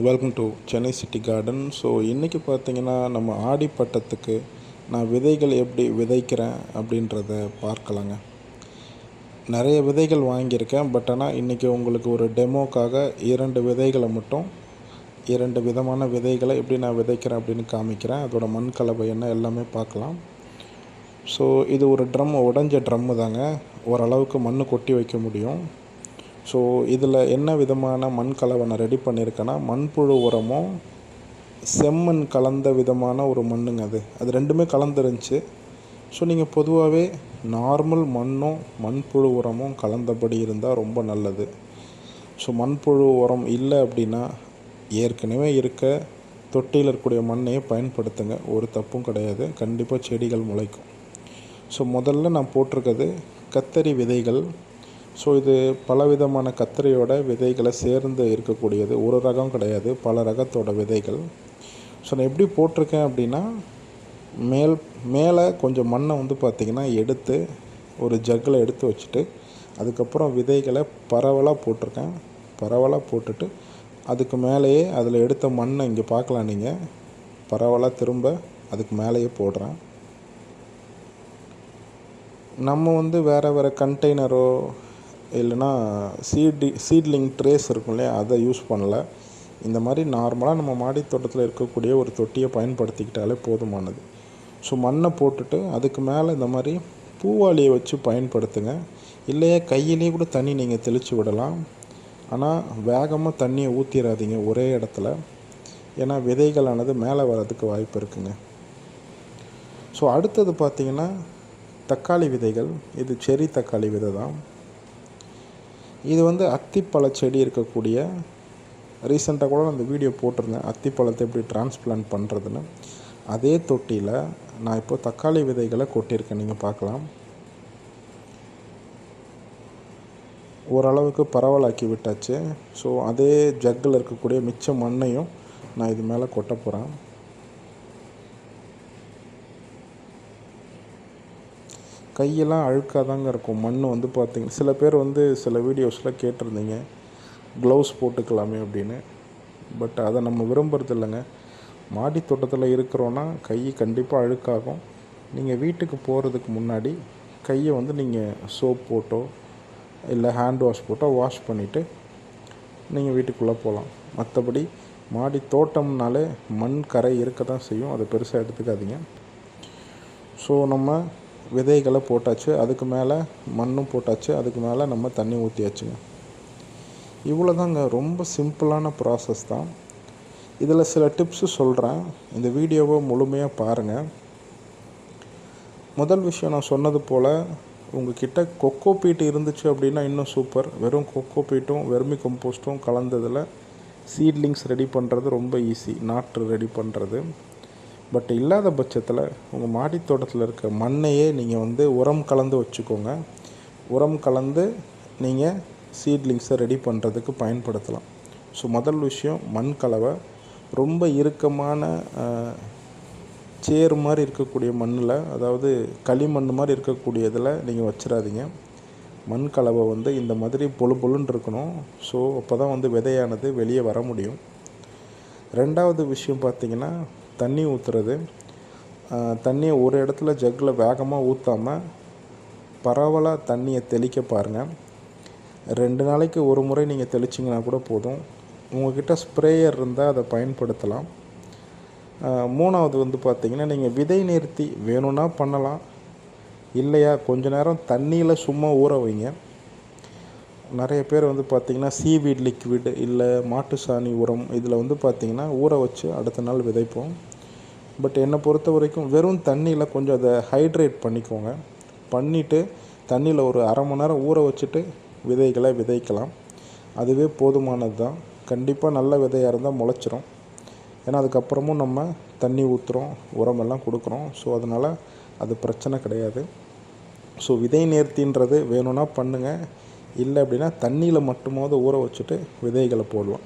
Welcome to Chennai city garden. So இன்றைக்கி பார்த்திங்கன்னா நம்ம ஆடிப்பட்டத்துக்கு நான் விதைகள் எப்படி விதைக்கிறேன் அப்படின்றத பார்க்கலாங்க. நிறைய விதைகள் வாங்கியிருக்கேன். பட் ஆனால் இன்றைக்கி உங்களுக்கு ஒரு டெமோக்காக 2 விதைகளை மட்டும் 2 விதமான விதைகளை எப்படி நான் விதைக்கிறேன் அப்படின்னு காமிக்கிறேன். அதோட மண் கலவை என்ன எல்லாமே பார்க்கலாம். ஸோ இது ஒரு உடைஞ்ச ட்ரம்மு தாங்க. ஓரளவுக்கு மண் கொட்டி வைக்க முடியும். ஸோ இதில் என்ன விதமான மண் கலவை நான் ரெடி பண்ணியிருக்கேன்னா, மண்புழு உரமும் செம்மண் கலந்த விதமான ஒரு மண்ணுங்க. அது ரெண்டுமே கலந்துருந்துச்சு. ஸோ நீங்கள் பொதுவாகவே நார்மல் மண்ணும் மண்புழு உரமும் கலந்தபடி இருந்தால் ரொம்ப நல்லது. ஸோ மண்புழு உரம் இல்லை அப்படின்னா ஏற்கனவே இருக்க தொட்டியில் இருக்கக்கூடிய மண்ணையே பயன்படுத்துங்க. ஒரு தப்பும் கிடையாது. கண்டிப்பாக செடிகள் முளைக்கும். ஸோ முதல்ல நான் போட்டிருக்கிறது கத்தரி விதைகள். ஸோ இது பலவிதமான கத்திரியோட விதைகளை சேர்ந்து இருக்கக்கூடியது. ஒரு ரகம் கிடையாது, பல ரகத்தோட விதைகள். ஸோ நான் எப்படி போட்டிருக்கேன் அப்படின்னா, மேலே கொஞ்சம் மண்ணை பார்த்திங்கன்னா எடுத்து ஒரு ஜக்கில் எடுத்து வச்சுட்டு அதுக்கப்புறம் விதைகளை பரவலாக போட்டிருக்கேன். பரவலாக போட்டுட்டு அதுக்கு மேலேயே அதில் எடுத்த மண்ணை இங்கே பார்க்கலாம். நீங்கள் பரவலாக திரும்ப அதுக்கு மேலேயே போடுறேன். நம்ம வேறு கண்டெய்னரோ இல்லைனா சீட்லிங் ட்ரேஸ் இருக்கும் இல்லையா, அதை யூஸ் பண்ணல. இந்த மாதிரி நார்மலாக நம்ம மாடி தோட்டத்தில் இருக்கக்கூடிய ஒரு தொட்டியை பயன்படுத்திக்கிட்டாலே போதுமானது. ஸோ மண்ணை போட்டுட்டு அதுக்கு மேலே இந்த மாதிரி பூவாளியை வச்சு பயன்படுத்துங்க. இல்லையா கையிலேயே கூட தண்ணி நீங்கள் தெளித்து விடலாம். ஆனால் வேகமாக தண்ணியை ஊற்றிடாதீங்க ஒரே இடத்துல. ஏன்னா விதைகளானது மேலே வர்றதுக்கு வாய்ப்பு இருக்குங்க. ஸோ அடுத்தது பார்த்திங்கன்னா தக்காளி விதைகள். இது செரி தக்காளி விதை தான். இது அத்திப்பழ செடி இருக்கக்கூடிய, ரீசெண்டாக கூட அந்த வீடியோ போட்டிருந்தேன் அத்திப்பழத்தை எப்படி டிரான்ஸ்பிளான்ட் பண்ணுறதுன்னு. அதே தொட்டியில் நான் இப்போ தக்காளி விதைகளை கொட்டியிருக்கேன். நீங்கள் பார்க்கலாம். ஓரளவுக்கு பரவலாக்கி விட்டாச்சு. ஸோ அதே ஜக்கில் இருக்கக்கூடிய மிச்ச மண்ணையும் நான் இது மேலே கொட்ட போகிறேன். கையெல்லாம் அழுக்காக தாங்க இருக்கும். மண் பார்த்திங்கன்னா சில பேர் சில வீடியோஸில் கேட்டிருந்தீங்க க்ளவுஸ் போட்டுக்கலாமே அப்படின்னு. பட் அதை நம்ம விரும்புறது இல்லைங்க. மாடி தோட்டத்தில் இருக்கிறோன்னா கை கண்டிப்பாக அழுக்காகும். நீங்கள் வீட்டுக்கு போகிறதுக்கு முன்னாடி கையை நீங்கள் சோப் போட்டோ இல்லை ஹேண்ட் வாஷ் போட்டோ வாஷ் பண்ணிவிட்டு நீங்கள் வீட்டுக்குள்ளே போகலாம். மற்றபடி மாடி தோட்டம்னாலே மண் கரை இருக்க தான் செய்யும். அதை பெருசாக எடுத்துக்காதீங்க. ஸோ நம்ம விதைகளை போட்டாச்சு, அதுக்கு மேலே மண்ணும் போட்டாச்சு, அதுக்கு மேலே நம்ம தண்ணி ஊற்றியாச்சுங்க. இவ்வளோ தாங்க. ரொம்ப சிம்பிளான ப்ராசஸ் தான். இதில் சில டிப்ஸு சொல்கிறேன். இந்த வீடியோவை முழுமையாக பாருங்கள். முதல் விஷயம், நான் சொன்னது போல் உங்கள்கிட்ட கொக்கோ பீட் இருந்துச்சு அப்படின்னா இன்னும் சூப்பர். வெறும் கொக்கோ பீட்டும் வெர்மி கம்போஸ்ட்டும் கலந்ததில் சீட்லிங்ஸ் ரெடி பண்ணுறது ரொம்ப ஈஸி, நாற்று ரெடி பண்ணுறது. பட் இல்லாத பட்சத்தில் உங்கள் மாடி தோட்டத்தில் இருக்க மண்ணையே நீங்கள் உரம் கலந்து வச்சுக்கோங்க. உரம் கலந்து நீங்கள் சீட்லிங்ஸை ரெடி பண்ணுறதுக்கு பயன்படுத்தலாம். ஸோ முதல் விஷயம், மண் கலவை. ரொம்ப இறுக்கமான சேறு மாதிரி இருக்கக்கூடிய மண்ணில், அதாவது களிமண் மாதிரி இருக்கக்கூடியதில் நீங்கள் வச்சிடாதீங்க. மண் கலவை இந்த மாதிரி பொழுன்னு இருக்கணும். ஸோ அப்போ தான் விதையானது வெளியே வர முடியும். ரெண்டாவது விஷயம் பார்த்திங்கன்னா, தண்ணி ஊற்றுறது. தண்ணியை ஒரு இடத்துல ஜக்கில் வேகமாக ஊற்றாமல் பரவலாக தண்ணியை தெளிக்க பாருங்கள். 2 நாளைக்கு ஒரு முறை நீங்கள் தெளிச்சிங்கன்னா கூட போதும். உங்கள்கிட்ட ஸ்ப்ரேயர் இருந்தால் அதை பயன்படுத்தலாம். மூணாவது பார்த்திங்கன்னா, நீங்கள் விதை நிறுத்தி வேணும்னா பண்ணலாம். இல்லையா கொஞ்ச நேரம் தண்ணியில் சும்மா ஊற வைங்க. நிறைய பேர் பார்த்திங்கன்னா சீவீட் லிக்விட் இல்லை மாட்டு சாணி உரம் இதில் பார்த்திங்கன்னா ஊற வச்சு அடுத்த நாள் விதைப்போம். பட் என்னை பொறுத்த வரைக்கும் வெறும் தண்ணியில் கொஞ்சம் அதை ஹைட்ரேட் பண்ணிக்கோங்க. பண்ணிவிட்டு தண்ணியில் ஒரு அரை மணி நேரம் ஊற வச்சுட்டு விதைகளை விதைக்கலாம். அதுவே போதுமானது தான். கண்டிப்பாக நல்ல விதையாக இருந்தால் முளைச்சிரும். ஏன்னா அதுக்கப்புறமும் நம்ம தண்ணி ஊற்றுறோம், உரமெல்லாம் கொடுக்குறோம். ஸோ அதனால் அது பிரச்சனை கிடையாது. ஸோ விதை நேர்த்தின்றது வேணும்னா பண்ணுங்கள். இல்லை அப்படின்னா தண்ணியில் மட்டுமாவது ஊற வச்சுட்டு விதைகளை போடலாம்.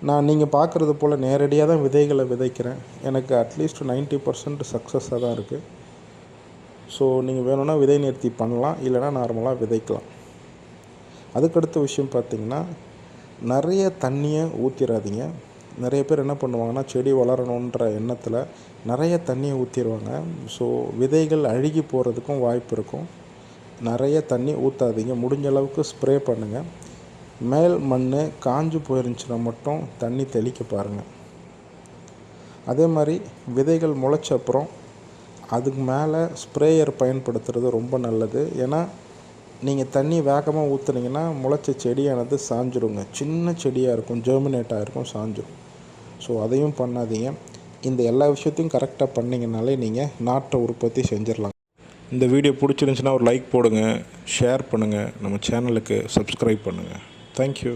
நான் நீங்கள் பார்க்குறது போல் நேரடியாக தான் விதைகளை விதைக்கிறேன். எனக்கு அட்லீஸ்ட் 90% சக்ஸஸாக தான் இருக்குது. ஸோ நீங்கள் வேணும்னா விதை நிறுத்தி பண்ணலாம், இல்லைனா நார்மலாக விதைக்கலாம். அதுக்கடுத்த விஷயம் பார்த்திங்கன்னா, நிறைய தண்ணியை ஊற்றிடாதீங்க. நிறைய பேர் என்ன பண்ணுவாங்கன்னா, செடி வளரணுன்ற எண்ணத்தில் நிறைய தண்ணியை ஊற்றிடுவாங்க. ஸோ விதைகள் அழுகி போகிறதுக்கும் வாய்ப்பு இருக்கும். நிறைய தண்ணி ஊற்றாதீங்க, முடிஞ்ச அளவுக்கு ஸ்ப்ரே பண்ணுங்கள். மேல் மண் காஞ்சு போயிருந்துச்சுன்னா மட்டும் தண்ணி தெளிக்க பாருங்கள். அதே மாதிரி விதைகள் முளைச்ச அப்புறம் அதுக்கு மேலே ஸ்ப்ரேயர் பயன்படுத்துகிறது ரொம்ப நல்லது. ஏன்னா நீங்கள் தண்ணி வேகமாக ஊற்றுனீங்கன்னா முளைச்ச செடியானது சாஞ்சிருங்க. சின்ன செடியாக இருக்கும், ஜெர்மினேட் ஆகிருக்கும், சாஞ்சிரும். ஸோ அதையும் பண்ணாதீங்க. இந்த எல்லா விஷயத்தையும் கரெக்டாக பண்ணிங்கனாலே நீங்கள் நாற்றை உற்பத்தி செஞ்சிடலாம். இந்த வீடியோ பிடிச்சிருந்துச்சின்னா ஒரு லைக் போடுங்க, ஷேர் பண்ணுங்கள், நம்ம சேனலுக்கு சப்ஸ்கிரைப் பண்ணுங்கள். தேங்க்யூ.